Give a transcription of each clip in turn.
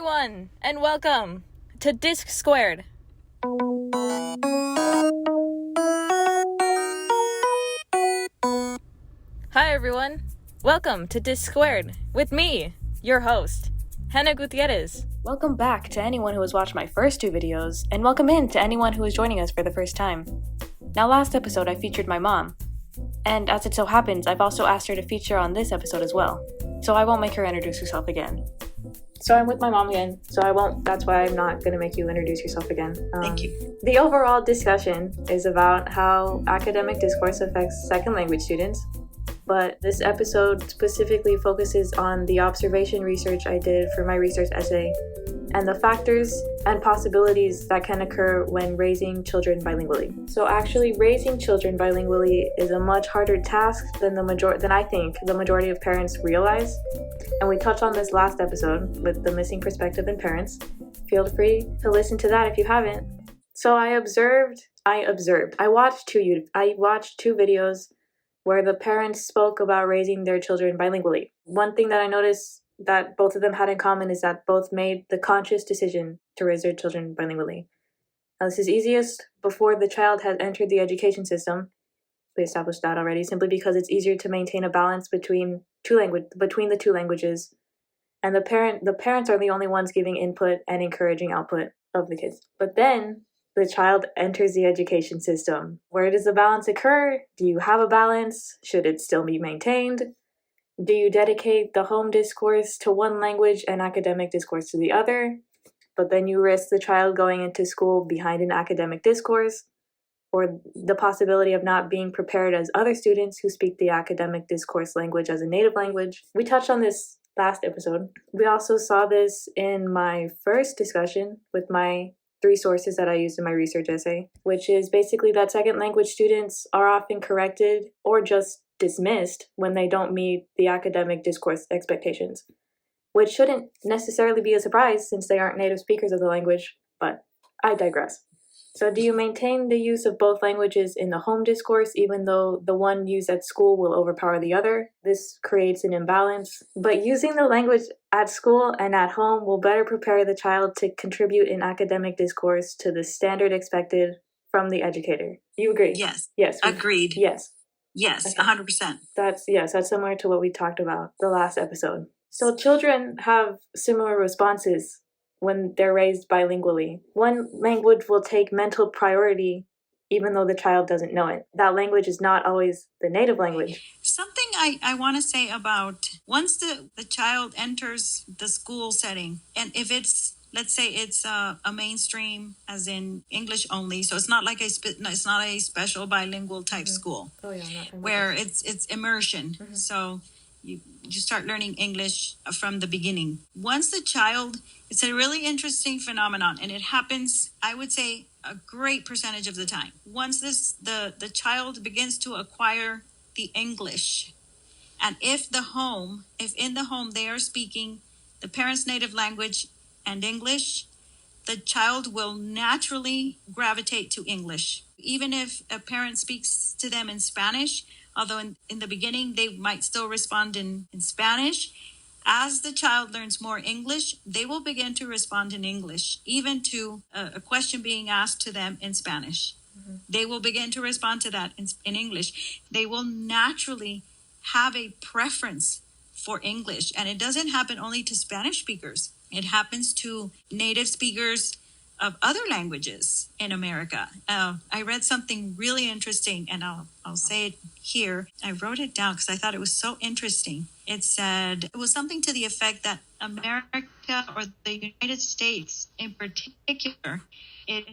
everyone, and welcome to Disc Squared. Hi everyone, welcome to Disc Squared with me, your host, Hannah Gutierrez. Welcome back to anyone who has watched my first two videos, and welcome in to anyone who is joining us for the first time. Now, last episode I featured my mom, and as it so happens, I've also asked her to feature on this episode as well, so I won't make her introduce herself again. So I'm with my mom again, that's why I'm not going to make you introduce yourself again. Thank you. The overall discussion is about how academic discourse affects second language students, but this episode specifically focuses on the observation research I did for my research essay and the factors and possibilities that can occur when raising children bilingually. So actually raising children bilingually is a much harder task than I think the majority of parents realize. And we touched on this last episode with the missing perspective in parents. Feel free to listen to that if you haven't. So I watched two videos where the parents spoke about raising their children bilingually. One thing that I noticed that both of them had in common is that both made the conscious decision to raise their children bilingually. Now, this is easiest before the child has entered the education system. We established that already, simply because it's easier to maintain a balance between the two languages, and the parents are the only ones giving input and encouraging output of the kids. But then the child enters the education system. Where does the balance occur? Do you have a balance? Should it still be maintained? Do you dedicate the home discourse to one language and academic discourse to the other? But then you risk the child going into school behind an academic discourse, or the possibility of not being prepared as other students who speak the academic discourse language as a native language. We touched on this last episode. We also saw this in my first discussion with my 3 sources that I used in my research essay, which is basically that second language students are often corrected or just dismissed when they don't meet the academic discourse expectations, which shouldn't necessarily be a surprise since they aren't native speakers of the language, but I digress. So do you maintain the use of both languages in the home discourse even though the one used at school will overpower the other? This creates an imbalance. But using the language at school and at home will better prepare the child to contribute in academic discourse to the standard expected from the educator. You agree? Yes. Yes. Agreed. Yes. Yes, Okay. 100%. That's similar to what we talked about the last episode. So children have similar responses when they're raised bilingually. One language will take mental priority even though the child doesn't know it. That language is not always the native language. Something I want to say about once the child enters the school setting, and if it's, let's say it's a mainstream as in English only, so it's not like it's not a special bilingual type school where it's immersion. So you start learning English from the beginning. Once the child, it's a really interesting phenomenon, and it happens, I would say, a great percentage of the time. Once the child begins to acquire the English, and if in the home they are speaking the parent's native language and English, the child will naturally gravitate to English. Even if a parent speaks to them in Spanish, although in the beginning they might still respond in Spanish, as the child learns more English, they will begin to respond in English, even to a question being asked to them in Spanish. They will begin to respond to that in English. They will naturally have a preference for English. And it doesn't happen only to Spanish speakers. It happens to native speakers of other languages in America. I read something really interesting, and I'll say it here. I wrote it down because I thought it was so interesting. It was something to the effect that America, or the United States in particular, it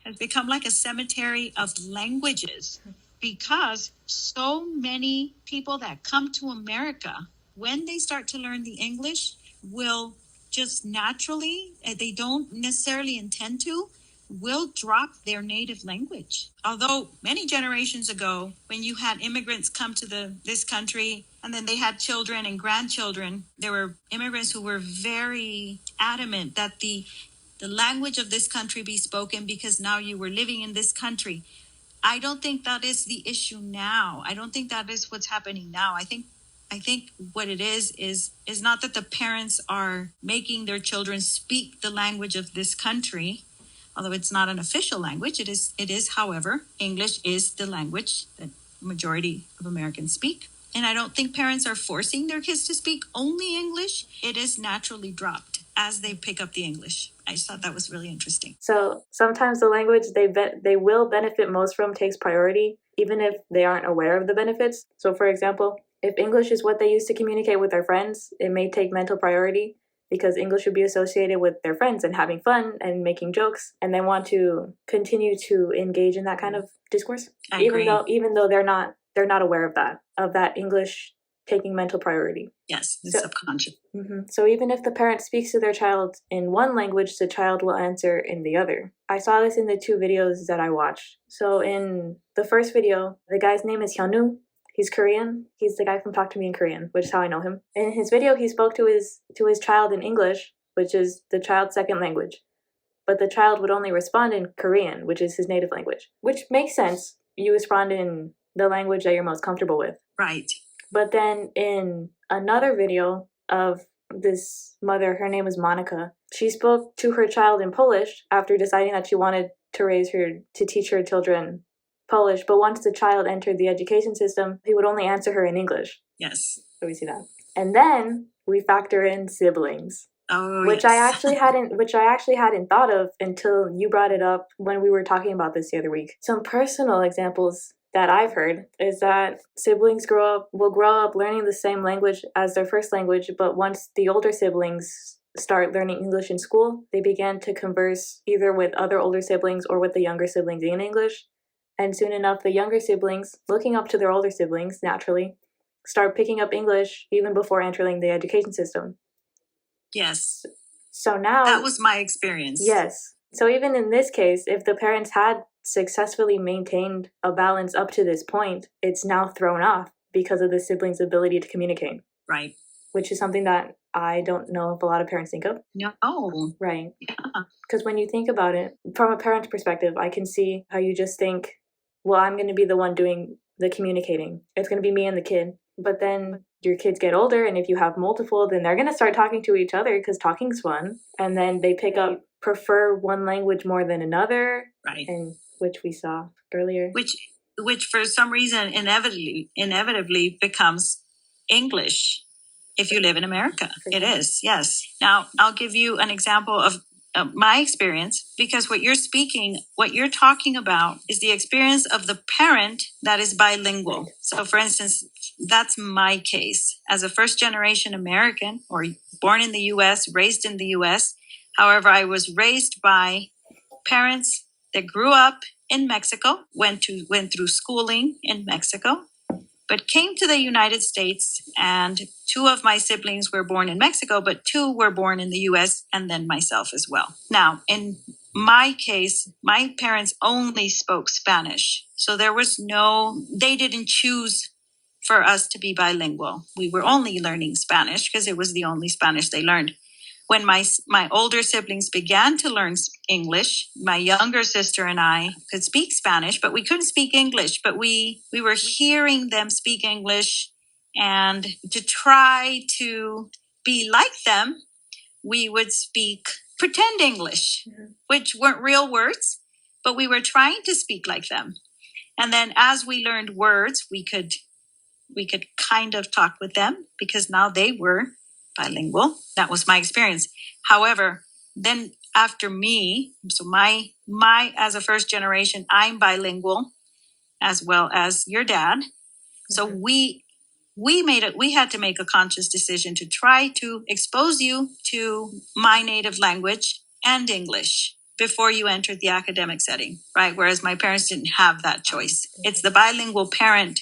has become like a cemetery of languages, because so many people that come to America, when they start to learn the English, will just naturally, they don't necessarily intend to, will drop their native language. Although many generations ago, when you had immigrants come to this country, and then they had children and grandchildren, there were immigrants who were very adamant that the language of this country be spoken because now you were living in this country. I don't think that is the issue now. I don't think that is what's happening now. I think I think what it is not that the parents are making their children speak the language of this country, although it's not an official language. It is, however, English is the language that the majority of Americans speak. And I don't think parents are forcing their kids to speak only English. It is naturally dropped as they pick up the English. I just thought that was really interesting. So sometimes the language they will benefit most from takes priority, even if they aren't aware of the benefits. So for example, if English is what they use to communicate with their friends, it may take mental priority because English would be associated with their friends and having fun and making jokes, and they want to continue to engage in that kind of discourse, even though they're not aware of that English taking mental priority. Yes, it's subconscious. So even if the parent speaks to their child in one language, the child will answer in the other. I saw this in the 2 videos that I watched. So in the first video, the guy's name is Hyunwoo. He's Korean. He's the guy from Talk to Me in Korean, which is how I know him. In his video, he spoke to his child in English, which is the child's second language. But the child would only respond in Korean, which is his native language. Which makes sense. You respond in the language that you're most comfortable with. Right. But then in another video of this mother, her name is Monica, she spoke to her child in Polish after deciding that she wanted to teach her children Polish. But once the child entered the education system, he would only answer her in English. Yes. So we see that. And then we factor in siblings. Oh, which yes. I actually hadn't thought of until you brought it up when we were talking about this the other week. Some personal examples that I've heard is that siblings will grow up learning the same language as their first language, but once the older siblings start learning English in school, they began to converse either with other older siblings or with the younger siblings in English. And soon enough, the younger siblings, looking up to their older siblings naturally, start picking up English even before entering the education system. Yes. So now... That was my experience. Yes. So even in this case, if the parents had successfully maintained a balance up to this point, it's now thrown off because of the siblings' ability to communicate. Right. Which is something that I don't know if a lot of parents think of. No. Right. Yeah. Because when you think about it, from a parent's perspective, I can see how you just think, well, I'm going to be the one doing the communicating. It's going to be me and the kid. But then your kids get older, and if you have multiple, then they're going to start talking to each other because talking's fun. And then they prefer one language more than another. Right. And which we saw earlier. Which for some reason inevitably becomes English if you live in America. It is, yes. Now, I'll give you an example of my experience, because what you're talking about is the experience of the parent that is bilingual. So for instance, that's my case as a first generation American, or born in the US, raised in the US. However, I was raised by parents that grew up in Mexico, went through schooling in Mexico, but came to the United States, and 2 of my siblings were born in Mexico, but 2 were born in the US, and then myself as well. Now, in my case, my parents only spoke Spanish. So they didn't choose for us to be bilingual. We were only learning Spanish because it was the only Spanish they learned. When my older siblings began to learn English, my younger sister and I could speak Spanish, but we couldn't speak English. But we were hearing them speak English, and to try to be like them, we would speak pretend English, which weren't real words, but we were trying to speak like them. And then as we learned words, we could kind of talk with them because now they were bilingual. That was my experience. However, then after me, so my as a first generation, I'm bilingual as well as your dad. So we had to make a conscious decision to try to expose you to my native language and English before you entered the academic setting, right? Whereas my parents didn't have that choice. It's the bilingual parent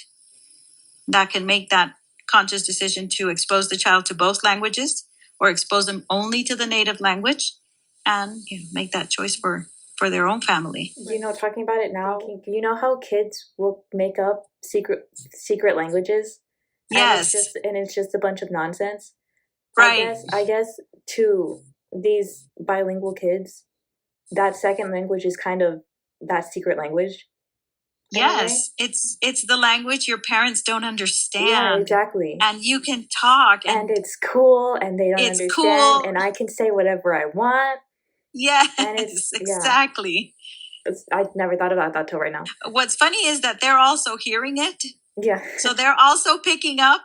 that can make that conscious decision to expose the child to both languages or expose them only to the native language, and make that choice for their own family. Talking about it now, you know how kids will make up secret languages? Yes. And it's just a bunch of nonsense. Right. I guess to these bilingual kids, that second language is kind of that secret language. Yes, it's the language your parents don't understand. Yeah, exactly. And you can talk, and it's cool, and they don't it's understand, cool. and I can say whatever I want. Yes, And it's exactly. I never thought about that till right now. What's funny is that they're also hearing it. Yeah. So they're also picking up,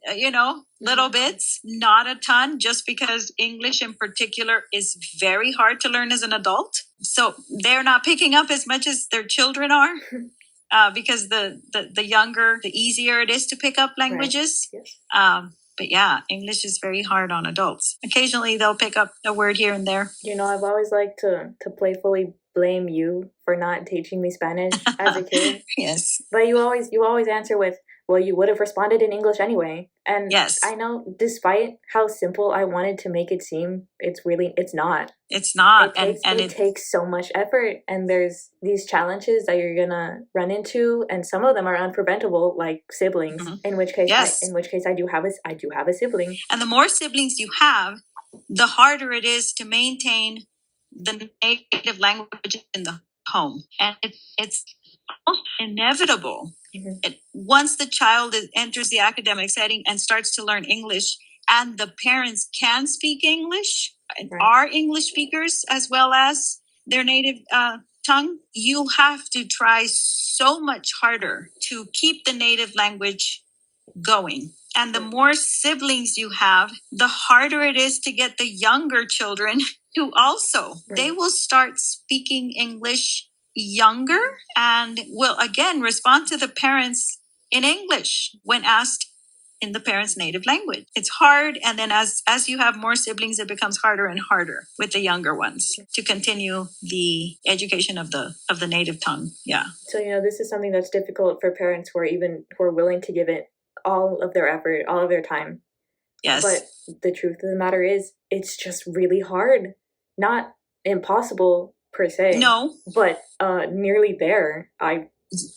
little bits, not a ton, just because English in particular is very hard to learn as an adult. So they're not picking up as much as their children are. Because the younger, the easier it is to pick up languages. Right. Yes. But yeah, English is very hard on adults. Occasionally they'll pick up a word here and there. I've always liked to playfully blame you for not teaching me Spanish as a kid. Yes. But you always answer with, well, you would have responded in English anyway. And yes. I know, despite how simple I wanted to make it seem, it's not. It's not. It takes so much effort, and there's these challenges that you're gonna run into, and some of them are unpreventable, like siblings. Mm-hmm. In which case, I do have a sibling. And the more siblings you have, the harder it is to maintain the native language in the home, and it's almost inevitable. Mm-hmm. Once the child enters the academic setting and starts to learn English, and the parents can speak English and are English speakers as well as their native tongue, you have to try so much harder to keep the native language going. And the more siblings you have, the harder it is to get the younger children who also, they will start speaking English younger and will again respond to the parents in English when asked in the parents' native language. It's hard, and then as you have more siblings, it becomes harder and harder with the younger ones to continue the education of the native tongue. Yeah. So this is something that's difficult for parents who are willing to give it all of their effort, all of their time. Yes. But the truth of the matter is, it's just really hard. Not impossible per se. No. But nearly there, I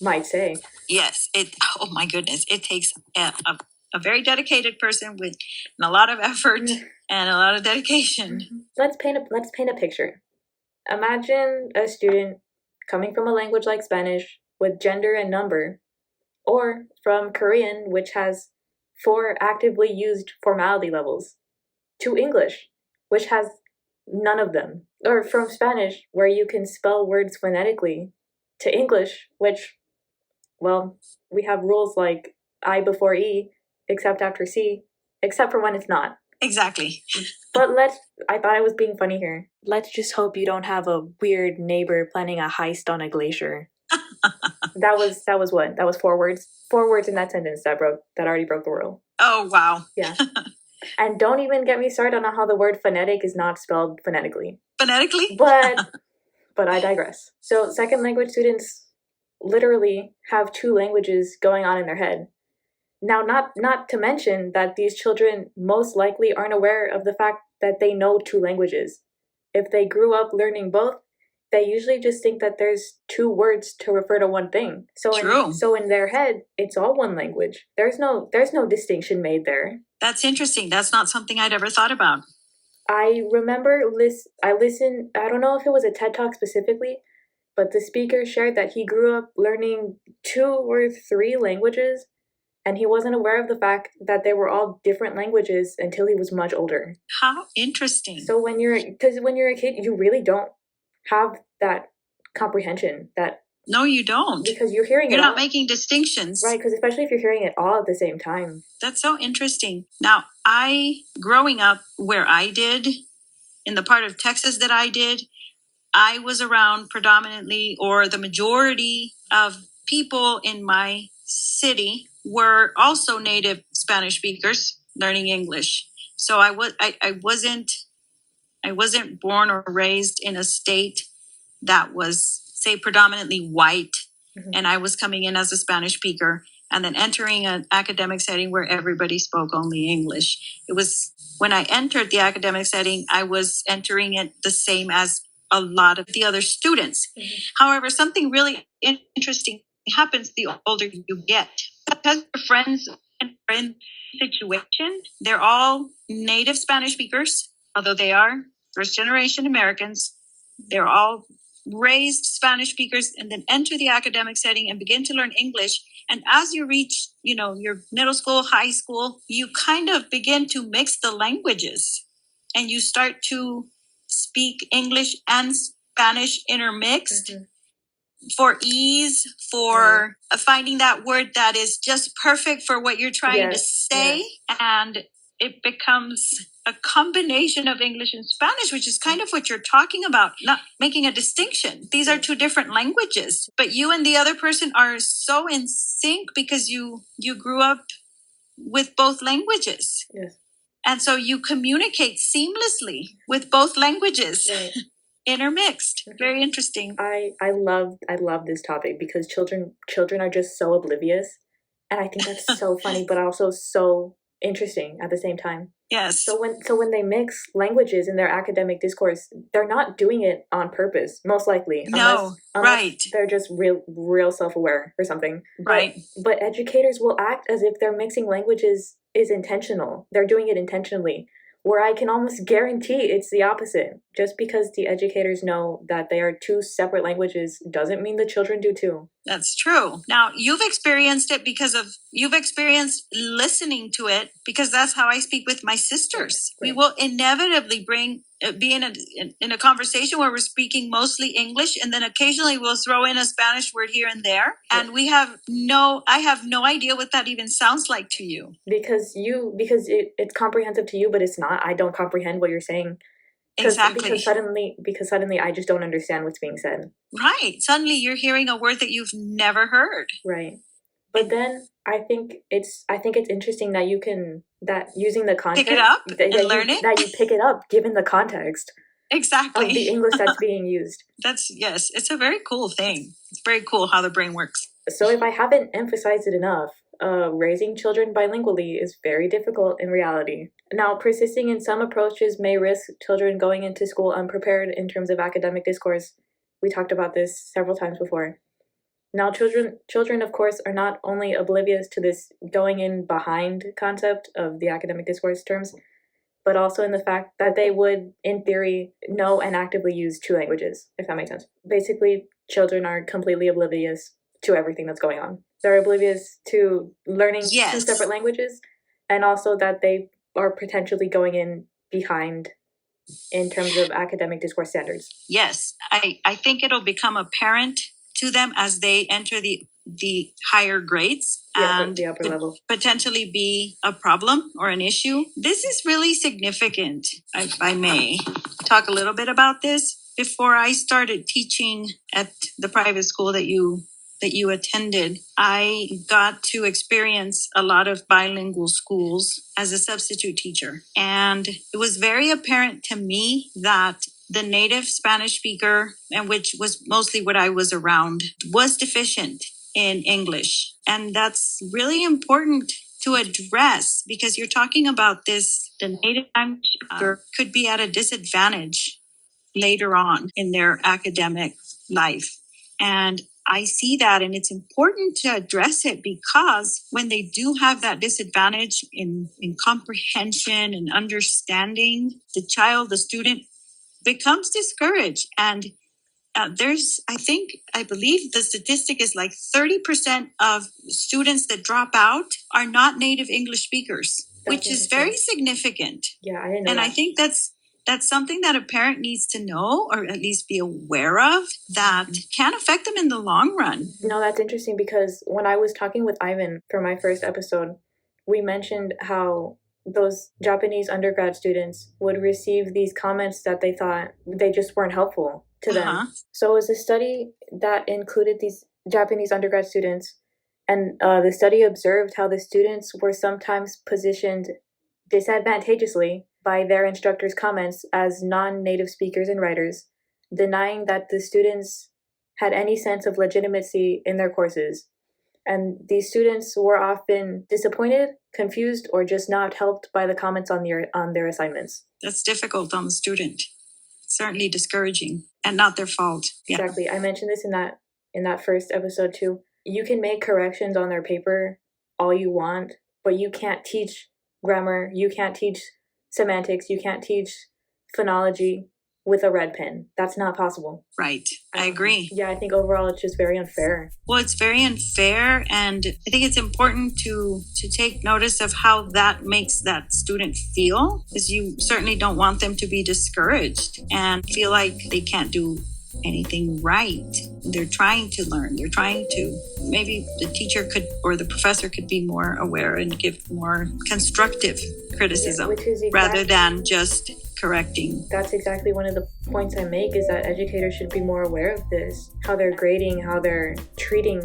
might say. Yes. Oh my goodness. It takes a very dedicated person with a lot of effort and a lot of dedication. Let's paint a picture. Imagine a student coming from a language like Spanish with gender and number, or from Korean, which has 4 actively used formality levels, to English, which has none of them. Or from Spanish, where you can spell words phonetically, to English, which, well, we have rules like I before E, except after C, except for when it's not. Exactly. But I thought I was being funny here. Let's just hope you don't have a weird neighbor planning a heist on a glacier. That was what? That was 4 words? 4 words in that sentence that already broke the rule. Oh, wow. Yeah. And don't even get me started on how the word phonetic is not spelled phonetically. Phonetically? But I digress. So second language students literally have 2 languages going on in their head. Now, not to mention that these children most likely aren't aware of the fact that they know 2 languages. If they grew up learning both, they usually just think that there's 2 words to refer to one thing. So in their head, it's all one language. There's no distinction made there. That's interesting. That's not something I'd ever thought about. I remember I listened, I don't know if it was a TED Talk specifically, but the speaker shared that he grew up learning 2 or 3 languages, and he wasn't aware of the fact that they were all different languages until he was much older. How interesting. So when you're a kid, you really don't have that comprehension. No, you don't. Because you're hearing You're not making distinctions. Right, because especially if you're hearing it all at the same time. That's so interesting. Now, growing up where I did, in the part of Texas that I did, I was around predominantly, or the majority of people in my city were also native Spanish speakers learning English. So I wasn't born or raised in a state that was, say, predominantly white, and I was coming in as a Spanish speaker and then entering an academic setting where everybody spoke only English. It was, when I entered the academic setting, I was entering it the same as a lot of the other students. However, something really interesting happens the older you get. Because your friends are in the situation, they're all native Spanish speakers, although they are first generation Americans. They're all raised Spanish speakers and then enter the academic setting and begin to learn English. And as you reach, your middle school, high school, you kind of begin to mix the languages and you start to speak English and Spanish intermixed. Mm-hmm. For ease, for finding that word that is just perfect for what you're trying to say. Yes. And it becomes a combination of English and Spanish, which is kind of what you're talking about, not making a distinction. These are two different languages, but you and the other person are so in sync because you grew up with both languages. Yes. And so you communicate seamlessly with both languages. Right. Intermixed. Very interesting. I love this topic because children are just so oblivious, and I think that's so funny, but also so interesting at the same time. Yes. So when they mix languages in their academic discourse, they're not doing it on purpose, most likely. Unless right. They're just real self-aware or something. Right. But educators will act as if they're mixing languages is intentional. They're doing it intentionally. Where I can almost guarantee it's the opposite. Just because the educators know that they are two separate languages doesn't mean the children do too. That's true. Now, you've experienced it you've experienced listening to it, because that's how I speak with my sisters. Right. We will inevitably be in a conversation where we're speaking mostly English, and then occasionally we'll throw in a Spanish word here and there. And I have no idea what that even sounds like to you. Because it's comprehensive to you, but it's not. I don't comprehend what you're saying. Exactly. Because suddenly I just don't understand what's being said. Right. Suddenly you're hearing a word that you've never heard. Right. But then I think it's interesting that using the context, pick it up and learn it. That you pick it up given the context. Exactly. Of the English that's being used. Yes, it's a very cool thing. It's very cool how the brain works. So if I haven't emphasized it enough, raising children bilingually is very difficult in reality. Now, persisting in some approaches may risk children going into school unprepared in terms of academic discourse. We talked about this several times before. Now, children, of course, are not only oblivious to this going in behind concept of the academic discourse terms, but also in the fact that they would, in theory, know and actively use two languages, if that makes sense. Basically, children are completely oblivious to everything that's going on. They're oblivious to learning two separate languages, and also that they are potentially going in behind in terms of academic discourse standards. Yes, I think it'll become apparent to them as they enter the higher grades and the upper level. Potentially be a problem or an issue. This is really significant. If I may talk a little bit about this. Before I started teaching at the private school that you attended, I got to experience a lot of bilingual schools as a substitute teacher. And it was very apparent to me that the native Spanish speaker, and which was mostly what I was around, was deficient in English. And that's really important to address, because you're talking about this, the native language speaker could be at a disadvantage later on in their academic life. And I see that, and it's important to address it, because when they do have that disadvantage in comprehension and understanding, the student becomes discouraged. And I believe the statistic is like 30% of students that drop out are not native English speakers, which is very significant. Yeah, I didn't know and that. I think that's something that a parent needs to know, or at least be aware of, that can affect them in the long run. No, that's interesting, because when I was talking with Ivan for my first episode, we mentioned how those Japanese undergrad students would receive these comments that they thought they just weren't helpful to them. Uh-huh. So it was a study that included these Japanese undergrad students, and the study observed how the students were sometimes positioned disadvantageously by their instructors' comments as non-native speakers and writers, denying that the students had any sense of legitimacy in their courses. And these students were often disappointed, confused, or just not helped by the comments on their assignments. That's difficult on the student. Certainly discouraging, and not their fault. Yeah. Exactly. I mentioned this in that first episode too. You can make corrections on their paper all you want, but you can't teach grammar, you can't teach semantics, you can't teach phonology, with a red pen. That's not possible. Right. I agree. Yeah, I think overall it's just very unfair. Well, it's very unfair, and I think it's important to take notice of how that makes that student feel, because you certainly don't want them to be discouraged and feel like they can't do anything right. They're trying to learn. They're trying to. Maybe the teacher could, or the professor could be more aware and give more constructive criticism, rather than just correcting. That's exactly one of the points I make, is that educators should be more aware of this, how they're grading, how they're treating.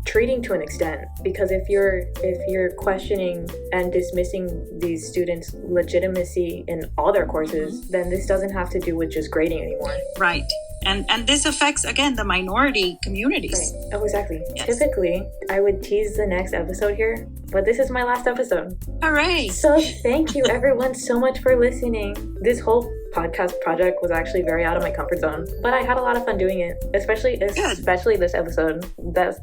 Treating to an extent, because if you're questioning and dismissing these students' legitimacy in all their courses, then this doesn't have to do with just grading anymore. Right. And this affects, again, the minority communities. Right. Oh, exactly. Yes. Typically, I would tease the next episode here, but this is my last episode. Hooray! So thank you, everyone, so much for listening. This whole podcast project was actually very out of my comfort zone, but I had a lot of fun doing it, especially this episode.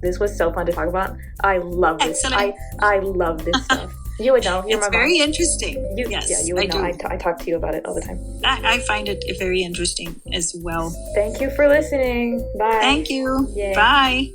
This was so fun to talk about. I love this. Excellent. I love this stuff. You would know. You're it's my very mom. interesting. Yes, yeah, you would know. I talk to you about it all the time. I find it very interesting as well. Thank you for listening. Bye. Thank you. Yay. Bye.